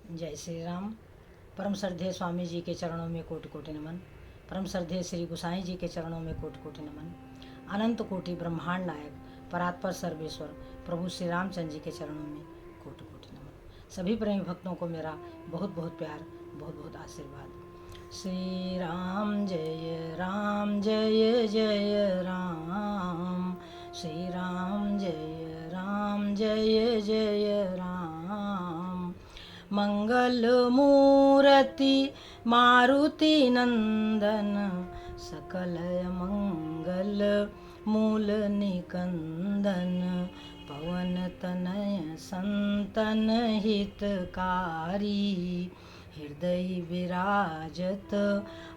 जय श्री राम। परम श्रद्धेय स्वामी जी के चरणों में कोटि कोटि नमन। परम श्रद्धेय श्री गोसाई जी के चरणों में कोटि कोटि नमन। अनंत कोटि ब्रह्मांड नायक परात्पर सर्वेश्वर प्रभु श्री रामचंद्र जी के चरणों में कोटि कोटि नमन। सभी प्रेमी भक्तों को मेरा बहुत बहुत प्यार, बहुत बहुत आशीर्वाद। श्री राम जय राम, जय जय राम। श्री राम जय राम, जय जय राम। मंगल मूर्ति मारुति नंदन, सकल मंगल मूल निकंदन। पवन तनय संतन हितकारी, हृदय विराजत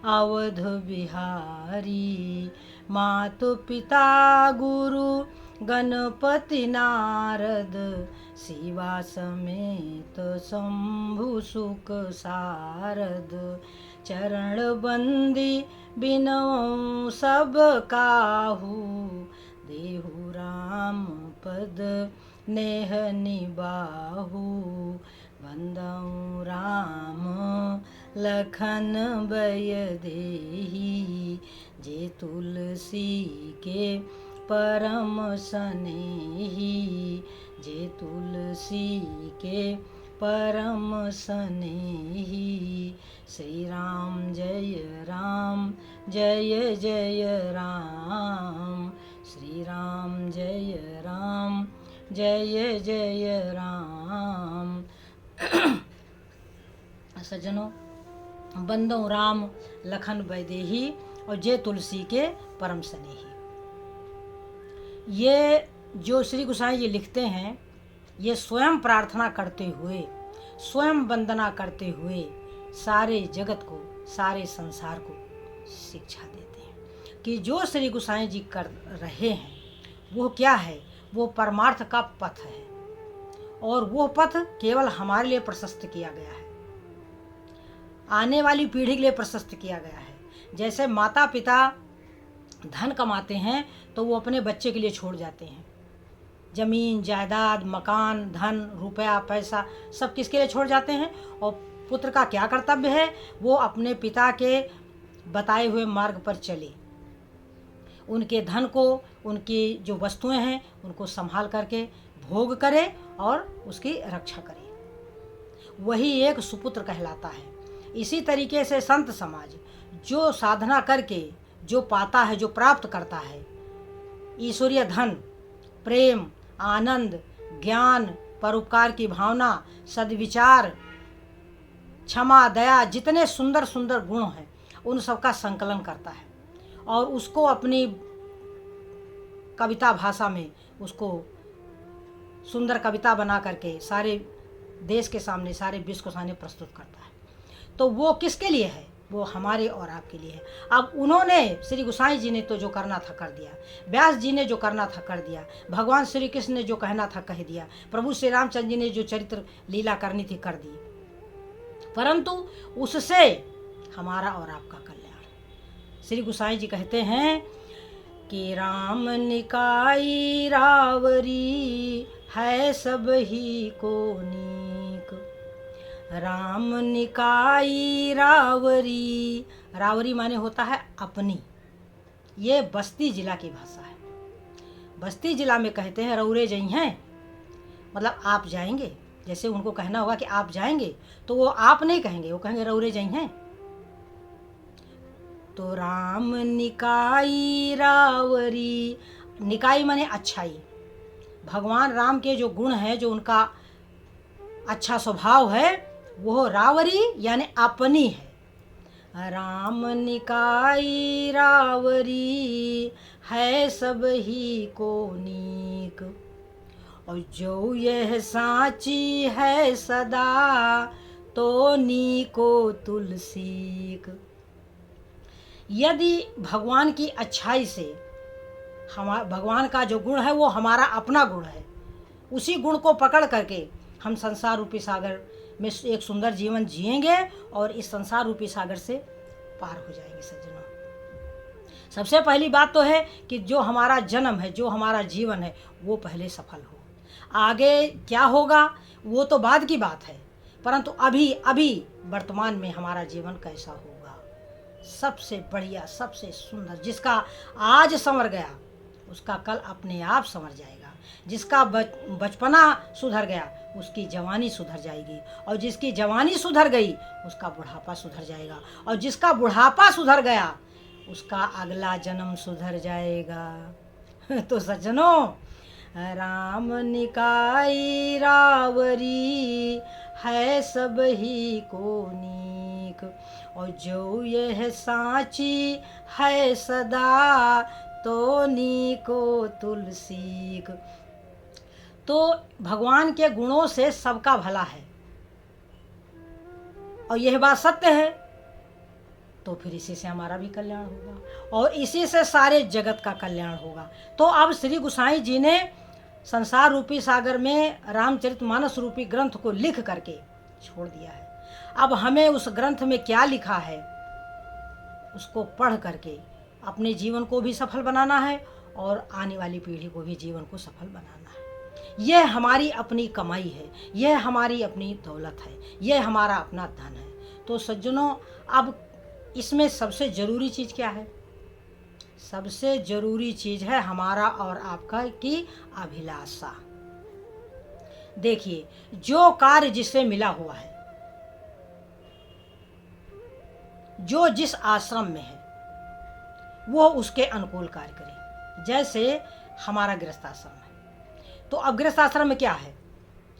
अवध बिहारी। मातु पिता गुरु गणपति नारद, शिवा समेत शंभु सुख सारद। चरण बंदी बिनऊ सब काहू, देहु राम पद नेह निबाहु। बंदऊ राम लखन बय देही, जे तुलसी के परम सनेही। जे तुलसी के परम सनेही। श्री राम जय राम, जय जय राम। श्री राम जय राम, जय जय राम। सज्जनों, बंदो राम लखन बैदेही और जय तुलसी के परम सनेही। ये जो श्री गोसाई जी लिखते हैं, ये स्वयं प्रार्थना करते हुए, स्वयं वंदना करते हुए सारे जगत को, सारे संसार को शिक्षा देते हैं कि जो श्री गोसाई जी कर रहे हैं वो क्या है, वो परमार्थ का पथ है। और वो पथ केवल हमारे लिए प्रशस्त किया गया है, आने वाली पीढ़ी के लिए प्रशस्त किया गया है। जैसे माता पिता धन कमाते हैं तो वो अपने बच्चे के लिए छोड़ जाते हैं। जमीन जायदाद, मकान, धन, रुपया, पैसा सब किसके लिए छोड़ जाते हैं। और पुत्र का क्या कर्तव्य है, वो अपने पिता के बताए हुए मार्ग पर चले, उनके धन को, उनकी जो वस्तुएं हैं उनको संभाल करके भोग करे और उसकी रक्षा करे। वही एक सुपुत्र कहलाता है। इसी तरीके से संत समाज जो साधना करके जो पाता है, जो प्राप्त करता है, ईश्वरीय धन, प्रेम, आनंद, ज्ञान, परोपकार की भावना, सद्विचार, क्षमा, दया, जितने सुंदर सुंदर गुण हैं उन सब का संकलन करता है और उसको अपनी कविता भाषा में उसको सुंदर कविता बना करके सारे देश के सामने, सारे विश्व के सामने प्रस्तुत करता है। तो वो किसके लिए है, वो हमारे और आपके लिए है। अब उन्होंने, श्री गोसाई जी ने तो जो करना था कर दिया, व्यास जी ने जो करना था कर दिया, भगवान श्री कृष्ण ने जो कहना था कह दिया, प्रभु श्री रामचंद्र जी ने जो चरित्र लीला करनी थी कर दी। परंतु उससे हमारा और आपका कल्याण। श्री गोसाई जी कहते हैं कि राम निकाई रावरी, है सब ही को नीक। राम निकाई रावरी, रावरी माने होता है अपनी। ये बस्ती जिला की भाषा है। बस्ती जिला में कहते हैं रौरे जई हैं, मतलब आप जाएंगे। जैसे उनको कहना होगा कि आप जाएंगे तो वो आप नहीं कहेंगे, वो कहेंगे रौरे जई हैं। तो राम निकाई रावरी, निकाई माने अच्छाई। भगवान राम के जो गुण है, जो उनका अच्छा स्वभाव है, वो रावरी यानी अपनी है। राम निकाई रावरी, है सब ही को नीक। और जो यह साची है सदा, तो नीको तुलसीक। यदि भगवान की अच्छाई से, भगवान का जो गुण है वो हमारा अपना गुण है, उसी गुण को पकड़ करके हम संसार रूपी सागर में एक सुंदर जीवन जिएंगे और इस संसार रूपी सागर से पार हो जाएंगे। सज्जनों, सबसे पहली बात तो है कि जो हमारा जन्म है, जो हमारा जीवन है, वो पहले सफल हो। आगे क्या होगा वो तो बाद की बात है, परंतु अभी अभी वर्तमान में हमारा जीवन कैसा होगा। सबसे बढ़िया, सबसे सुंदर, जिसका आज संवर गया उसका कल अपने आप संवर जाएगा। जिसका बचपना सुधर गया उसकी जवानी सुधर जाएगी, और जिसकी जवानी सुधर गई उसका बुढ़ापा सुधर जाएगा, और जिसका बुढ़ापा सुधर गया उसका अगला जन्म सुधर जाएगा। तो सज्जनों, राम निकाई रावरी है सब ही को नीक, और जो यह साची है सदा तो नीको तुलसीक। तो भगवान के गुणों से सबका भला है, और यह बात सत्य है, तो फिर इसी से हमारा भी कल्याण होगा और इसी से सारे जगत का कल्याण होगा। तो अब श्री गोसाई जी ने संसार रूपी सागर में रामचरितमानस रूपी ग्रंथ को लिख करके छोड़ दिया है। अब हमें उस ग्रंथ में क्या लिखा है उसको पढ़ करके अपने जीवन को भी सफल बनाना है और आने वाली पीढ़ी को भी जीवन को सफल बनाना है। यह हमारी अपनी कमाई है, यह हमारी अपनी दौलत है, यह हमारा अपना धन है। तो सज्जनों, अब इसमें सबसे ज़रूरी चीज़ क्या है? सबसे ज़रूरी चीज़ है हमारा और आपका की अभिलाषा। देखिए, जो कार्य जिससे मिला हुआ है, जो जिस आश्रम में है, वो उसके अनुकूल कार्य करे। जैसे हमारा गृहस्थ आश्रम है, तो अब गृहस्थ आश्रम में क्या है?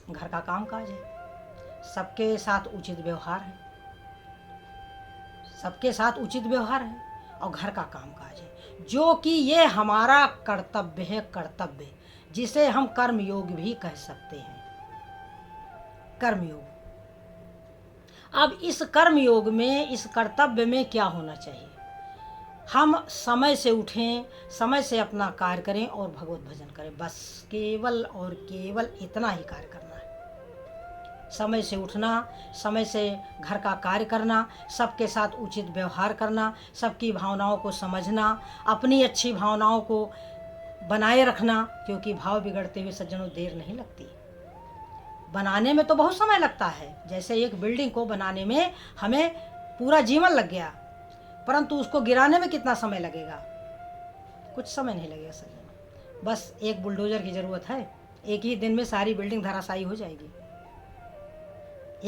घर का काम काज है, सबके साथ उचित व्यवहार है, सबके साथ उचित व्यवहार है, और घर का काम काज है, जो कि ये हमारा कर्तव्य है। कर्तव्य जिसे हम कर्मयोग भी कह सकते हैं, कर्मयोग। अब इस कर्मयोग में, इस कर्तव्य में क्या होना चाहिए? हम समय से उठें, समय से अपना कार्य करें और भगवत भजन करें, बस केवल और केवल इतना ही कार्य करना है। समय से उठना, समय से घर का कार्य करना, सबके साथ उचित व्यवहार करना, सबकी भावनाओं को समझना, अपनी अच्छी भावनाओं को बनाए रखना, क्योंकि भाव बिगड़ते हुए सज्जनों देर नहीं लगती। बनाने में तो बहुत समय लगता है, जैसे एक बिल्डिंग को बनाने में हमें पूरा जीवन लग गया, परंतु उसको गिराने में कितना समय लगेगा? कुछ समय नहीं लगेगा सज्जनों, बस एक बुलडोजर की ज़रूरत है, एक ही दिन में सारी बिल्डिंग धराशायी हो जाएगी।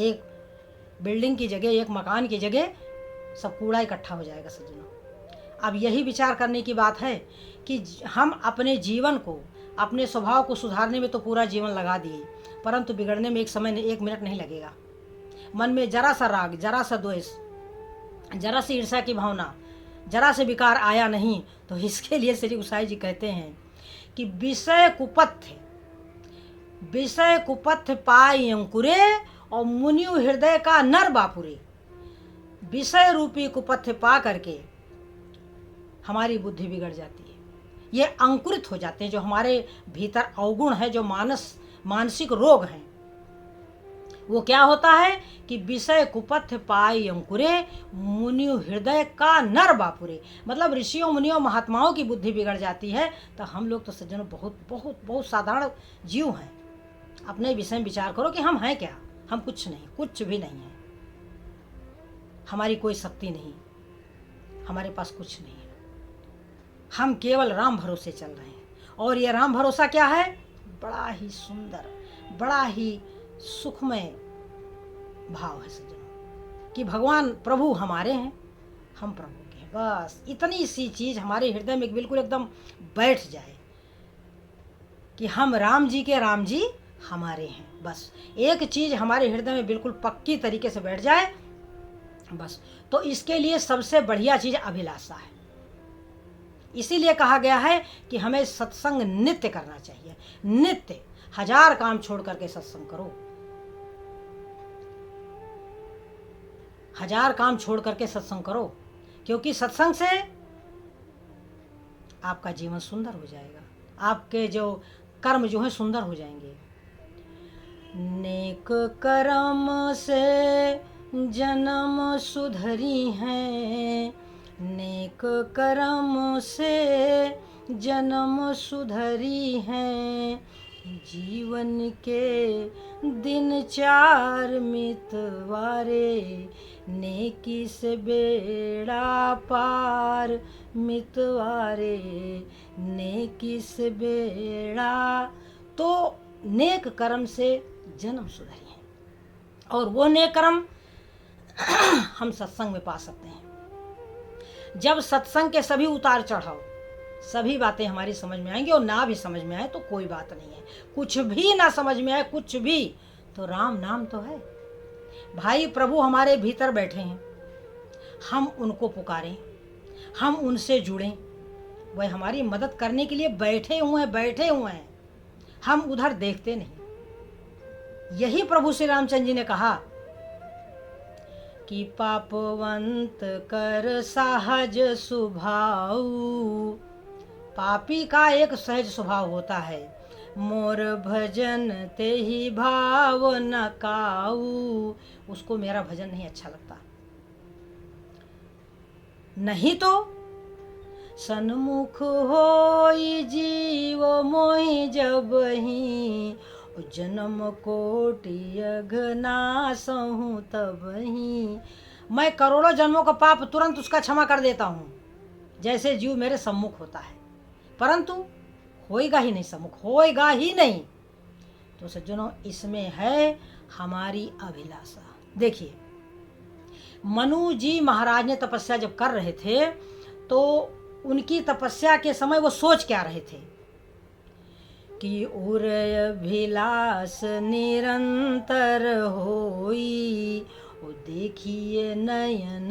एक बिल्डिंग की जगह, एक मकान की जगह सब कूड़ा इकट्ठा हो जाएगा सज्जनों। अब यही विचार करने की बात है कि हम अपने जीवन को, अपने स्वभाव को सुधारने में तो पूरा जीवन लगा दिए, परंतु बिगड़ने में एक मिनट नहीं लगेगा। मन में जरा सा राग, जरा सा द्वेष, जरा सी ईर्ष्या की भावना, जरा से विकार आया नहीं, तो इसके लिए श्री गोसाई जी कहते हैं कि विषय कुपथ्य पाई अंकुरे, और मुनियु हृदय का नर बापुरे। विषय रूपी कुपथ्य पा करके हमारी बुद्धि बिगड़ जाती है, ये अंकुरित हो जाते हैं। जो हमारे भीतर अवगुण है, जो मानसिक रोग हैं, वो क्या होता है कि विषय कुपथ्य पाई अंकुरे, मुनियु हृदय का नर बापुरे। मतलब ऋषियों, मुनियों, महात्माओं की बुद्धि बिगड़ जाती है। तो हम लोग तो सज्जनों बहुत बहुत बहुत साधारण जीव हैं। अपने विषय में विचार करो कि हम हैं क्या? हम कुछ नहीं, कुछ भी नहीं है। हमारी कोई शक्ति नहीं, हमारे पास कुछ नहीं है। हम केवल राम भरोसे चल रहे हैं, और ये राम भरोसा क्या है? बड़ा ही सुंदर, बड़ा ही सुखमय भाव है सज्जनों, कि भगवान प्रभु हमारे हैं, हम प्रभु के हैं। बस इतनी सी चीज़ हमारे हृदय में बिल्कुल एकदम बैठ जाए कि हम राम जी के राम जी हमारे हैं। बस एक चीज़ हमारे हृदय में बिल्कुल पक्की तरीके से बैठ जाए, बस। तो इसके लिए सबसे बढ़िया चीज़ अभिलाषा है। इसीलिए कहा गया है कि हमें सत्संग नित्य करना चाहिए। नित्य 1000 काम छोड़ करके सत्संग करो, 1000 काम छोड़ करके सत्संग करो, क्योंकि सत्संग से आपका जीवन सुंदर हो जाएगा, आपके जो कर्म जो है सुंदर हो जाएंगे। नेक कर्म से जन्म सुधरी हैं, नेक कर्म से जन्म सुधरी हैं, जीवन के दिन चार मितवारे, नेकी से बेड़ा पार मितवारे, नेकी से बेड़ा। तो नेक कर्म से जन्म सुधरिए, और वो नेक कर्म हम सत्संग में पा सकते हैं। जब सत्संग के सभी उतार चढ़ाव, सभी बातें हमारी समझ में आएंगी, और ना भी समझ में आए तो कोई बात नहीं है। कुछ भी ना समझ में आए, कुछ भी, तो राम नाम तो है। भाई प्रभु हमारे भीतर बैठे हैं, हम उनको पुकारें, हम उनसे जुड़ें। वह हमारी मदद करने के लिए बैठे हुए हैं, हम उधर देखते नहीं। यही प्रभु श्री रामचंद्र जी ने कहा कि पापवंत कर सहज स्वभाव। पापी का एक सहज स्वभाव होता है, मोर भजन ते ही भाव न काऊ। उसको मेरा भजन नहीं अच्छा लगता। नहीं तो सन्मुख होई जीव मोहि जबहि, जन्म कोटि अघनासहु तबहि। मैं करोड़ों जन्मों का पाप तुरंत उसका क्षमा कर देता हूँ, जैसे जीव मेरे सम्मुख होता है, परंतु होएगा ही नहीं, सम्मुख होएगा ही नहीं। तो सज्जनों, इसमें है हमारी अभिलाषा। देखिए, मनु जी महाराज ने तपस्या जब कर रहे थे, तो उनकी तपस्या के समय वो सोच क्या रहे थे कि उर अभिलाष निरंतर होई, ओ देखिए नयन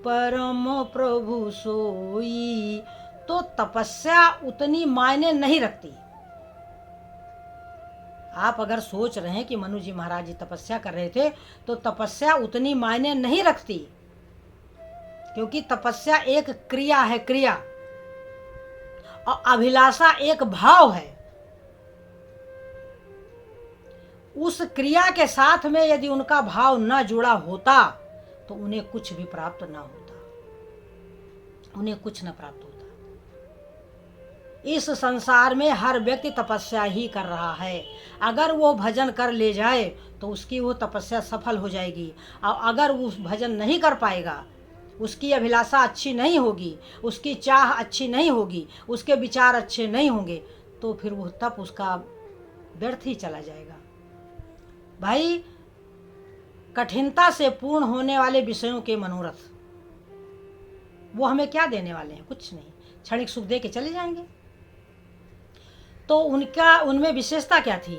परम प्रभु सोई। तो तपस्या उतनी मायने नहीं रखती। आप अगर सोच रहे हैं कि मनु जी महाराज जी तपस्या कर रहे थे, तो तपस्या उतनी मायने नहीं रखती, क्योंकि तपस्या एक क्रिया है, क्रिया, और अभिलाषा एक भाव है। उस क्रिया के साथ में यदि उनका भाव न जुड़ा होता तो उन्हें कुछ भी प्राप्त न होता, उन्हें कुछ न प्राप्त होता। इस संसार में हर व्यक्ति तपस्या ही कर रहा है। अगर वो भजन कर ले जाए तो उसकी वो तपस्या सफल हो जाएगी, और अगर वो भजन नहीं कर पाएगा, उसकी अभिलाषा अच्छी नहीं होगी, उसकी चाह अच्छी नहीं होगी, उसके विचार अच्छे नहीं होंगे, तो फिर वो तप उसका व्यर्थ ही चला जाएगा। भाई, कठिनता से पूर्ण होने वाले विषयों के मनोरथ वो हमें क्या देने वाले हैं? कुछ नहीं, क्षणिक सुख दे के चले जाएंगे। तो उनमें विशेषता क्या थी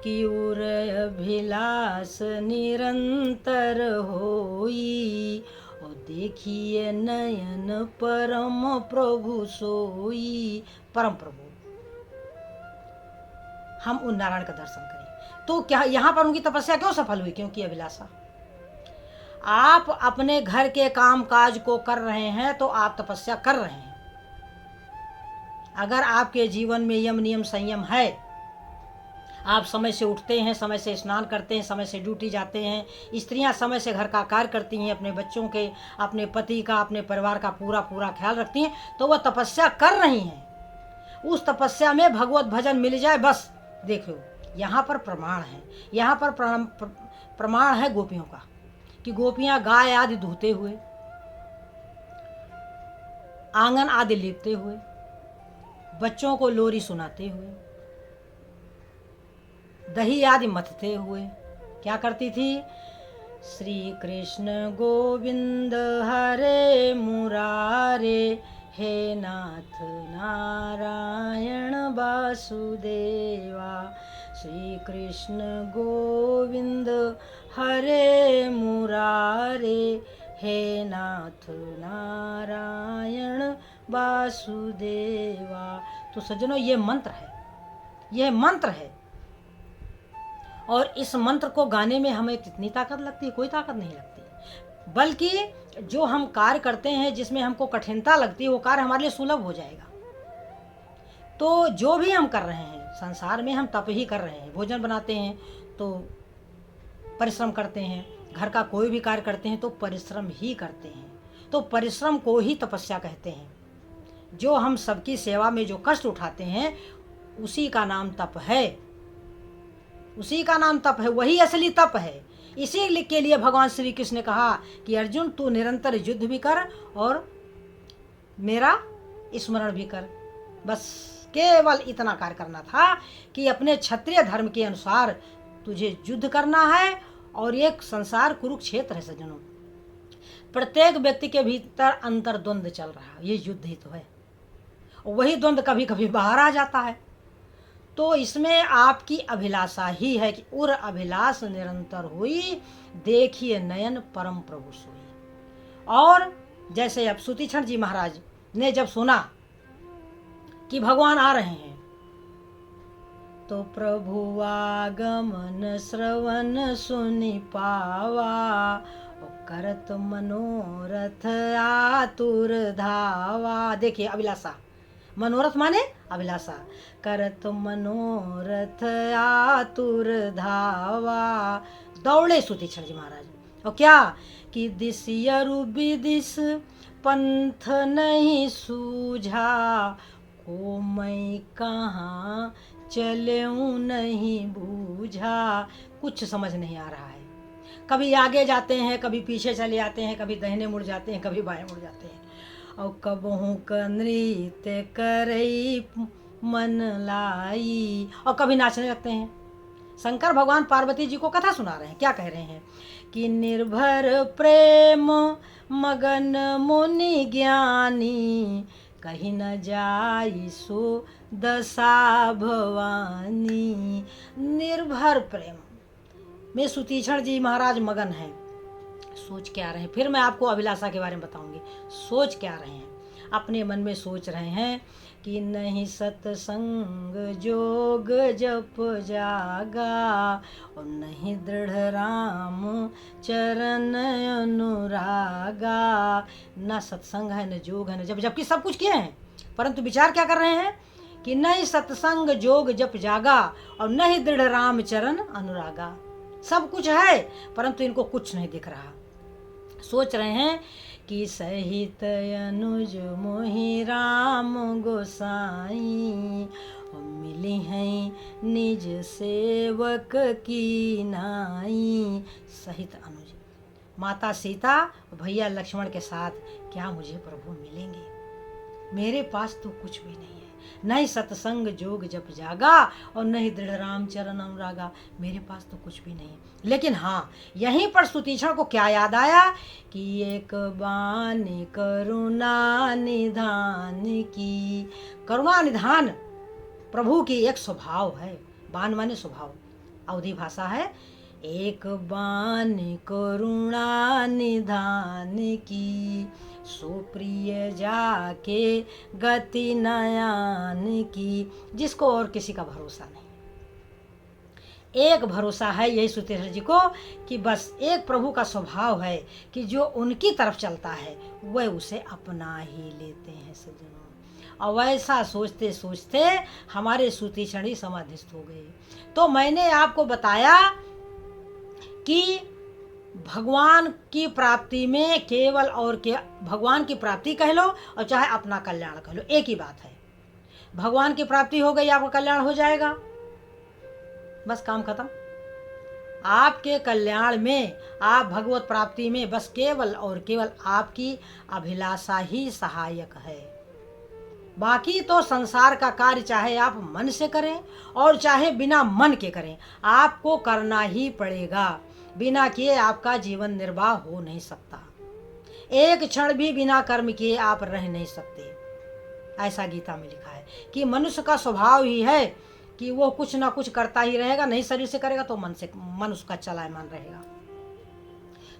कि उर अभिलाष निरंतर होई, और देखिए नयन परम प्रभु सोई। परम प्रभु, हम उन नारायण का दर्शन करें। तो क्या यहाँ पर उनकी तपस्या क्यों सफल हुई? क्योंकि अभिलाषा। आप अपने घर के काम काज को कर रहे हैं तो आप तपस्या कर रहे हैं। अगर आपके जीवन में यम नियम संयम है, आप समय से उठते हैं, समय से स्नान करते हैं, समय से ड्यूटी जाते हैं, स्त्रियां समय से घर का कार्य करती हैं, अपने बच्चों के, अपने पति का, अपने परिवार का पूरा ख्याल रखती हैं, तो वह तपस्या कर रही हैं। उस तपस्या में भगवत भजन मिल जाए, बस। देखो, यहाँ पर प्रमाण है, यहाँ पर प्रमाण है गोपियों का, कि गोपियाँ गाय आदि धोते हुए, आंगन आदि लीपते हुए, बच्चों को लोरी सुनाते हुए, दही आदि मथते हुए क्या करती थी? श्री कृष्ण गोविंद हरे मुरारे, हे नाथ नारायण वासुदेवा। श्री कृष्ण गोविंद हरे मुरारे, हे नाथ नारायण वासुदेवा। तो सज्जनों, ये मंत्र है, ये मंत्र है, और इस मंत्र को गाने में हमें कितनी ताकत लगती है? कोई ताकत नहीं लगती। बल्कि जो हम कार्य करते हैं जिसमें हमको कठिनता लगती है, वो कार्य हमारे लिए सुलभ हो जाएगा। तो जो भी हम कर रहे हैं संसार में, हम तप ही कर रहे हैं। भोजन बनाते हैं तो परिश्रम करते हैं, घर का कोई भी कार्य करते हैं तो परिश्रम ही करते हैं। तो परिश्रम को ही तपस्या कहते हैं। जो हम सबकी सेवा में जो कष्ट उठाते हैं, उसी का नाम तप है। उसी का नाम तप है, वही असली तप है। इसी के लिए भगवान श्री कृष्ण ने कहा कि अर्जुन तू निरंतर युद्ध भी कर और मेरा स्मरण भी कर। बस केवल इतना कार्य करना था कि अपने क्षत्रिय धर्म के अनुसार तुझे युद्ध करना है। और एक संसार कुरुक्षेत्र है सज्जनों, प्रत्येक व्यक्ति के भीतर अंतर्द्वंद चल रहा है, ये युद्ध ही तो है। वही द्वंद कभी कभी बाहर आ जाता है। तो इसमें आपकी अभिलाषा ही है कि उर अभिलाष निरंतर हुई, देखिए नयन परम प्रभु सोई। और जैसे अब सुतीक्षण जी महाराज ने जब सुना कि भगवान आ रहे हैं, तो प्रभु आगमन श्रवण सुनि पावा, करत मनोरथ आतुर धावा। देखिए अभिलाषा, मनोरथ माने अभिलाषा, करत मनोरथ आतुर धावा। दौड़े सुतीक्षण जी महाराज। और क्या कि दिसियरु विदिश पंथ नहीं सूझा, को मैं कहाँ चलूं नहीं बूझा। कुछ समझ नहीं आ रहा है, कभी आगे जाते हैं, कभी पीछे चले आते हैं, कभी दाहिने मुड़ जाते हैं, कभी बाएं मुड़ जाते हैं। और कबहू क नृत्य करई मन लाई, और कभी नाचने लगते हैं। शंकर भगवान पार्वती जी को कथा सुना रहे हैं, क्या कह रहे हैं कि निर्भर प्रेम मगन मुनि ज्ञानी, कहीं न जाई सो दशा भवानी। निर्भर प्रेम में सुतीक्षण जी महाराज मगन हैं। सोच क्या रहे हैं, फिर मैं आपको अभिलाषा के बारे में बताऊंगी। सोच क्या रहे हैं, अपने मन में सोच रहे हैं कि नहीं सत्संग जोग जप जागा, और नहीं दृढ़ राम चरण अनुरागा। न सत्संग है, न जोग है, न जप, जबकि सब कुछ किए हैं, परंतु विचार क्या कर रहे हैं कि नहीं सत्संग जोग जप जागा और नहीं दृढ़ राम चरण अनुरागा। सब कुछ है परंतु इनको कुछ नहीं दिख रहा। सोच रहे हैं कि सहित अनुज मोहि राम गोसाई, मिली हैं निज सेवक की नाई। सहित अनुज, माता सीता भैया लक्ष्मण के साथ क्या मुझे प्रभु मिलेंगे? मेरे पास तो कुछ भी नहीं है, नहीं सत्संग जोग जप जागा और नहीं दृढ़ राम चरण अनुरागा। मेरे पास तो कुछ भी नहीं। लेकिन हाँ, यहीं पर सुतीक्षण को क्या याद आया कि एक बानी करुणा निधान की। करुणा निधान प्रभु की एक स्वभाव है। बान माने स्वभाव, अवधी भाषा है। एक बानी करुणा निधान की, सुप्रिय जाके गति नयान की। जिसको और किसी का भरोसा नहीं, एक भरोसा है यही सुतीक्षण जी को कि बस एक प्रभु का स्वभाव है कि जो उनकी तरफ चलता है वह उसे अपना ही लेते हैं सज्जनों। और वैसा सोचते सोचते हमारे सुतीक्षण ही समाधिस्थ हो गए। तो मैंने आपको बताया कि भगवान की प्राप्ति में केवल और के भगवान की प्राप्ति कह लो और चाहे अपना कल्याण कह लो, एक ही बात है। भगवान की प्राप्ति हो गई, आपका कल्याण हो जाएगा, बस काम खत्म। आपके कल्याण में, आप भगवत प्राप्ति में बस केवल और केवल आपकी अभिलाषा ही सहायक है। बाकी तो संसार का कार्य चाहे आप मन से करें और चाहे बिना मन के करें, आपको करना ही पड़ेगा। बिना किए आपका जीवन निर्वाह हो नहीं सकता। एक क्षण भी बिना कर्म किए आप रह नहीं सकते। ऐसा गीता में लिखा है कि मनुष्य का स्वभाव ही है कि वो कुछ ना कुछ करता ही रहेगा। नहीं शरीर से करेगा तो मन उसका चलायमान रहेगा।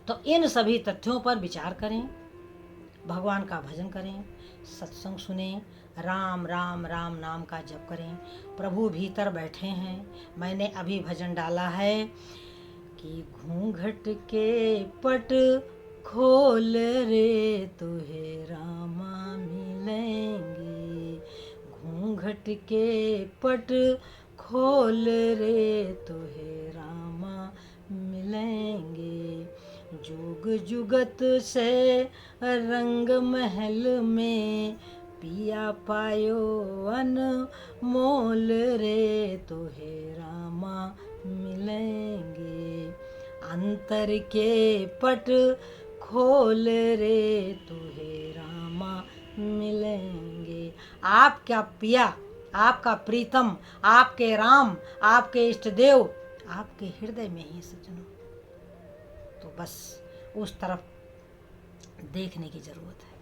तो इन सभी तथ्यों पर विचार करें, भगवान का भजन करें, सत्संग सुने, राम राम राम नाम का जप करें। प्रभु भीतर बैठे हैं। मैंने अभी भजन डाला है कि घूंघट के पट खोल रे तुहे रामा मिलेंगे। घूंघट के पट खोल रे तुहे रामा मिलेंगे। जुग जुगत से रंग महल में पिया पायो अनमोल रे तुहे रामा मिलेंगे। अंतर के पट खोल रे तुहे रामा मिलेंगे। आपका पिया, आपका प्रीतम, आपके राम, आपके इष्ट देव आपके हृदय में ही सज्जनों। तो बस उस तरफ देखने की जरूरत है,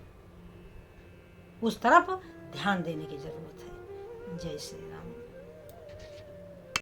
उस तरफ ध्यान देने की जरूरत है। जय श्री राम।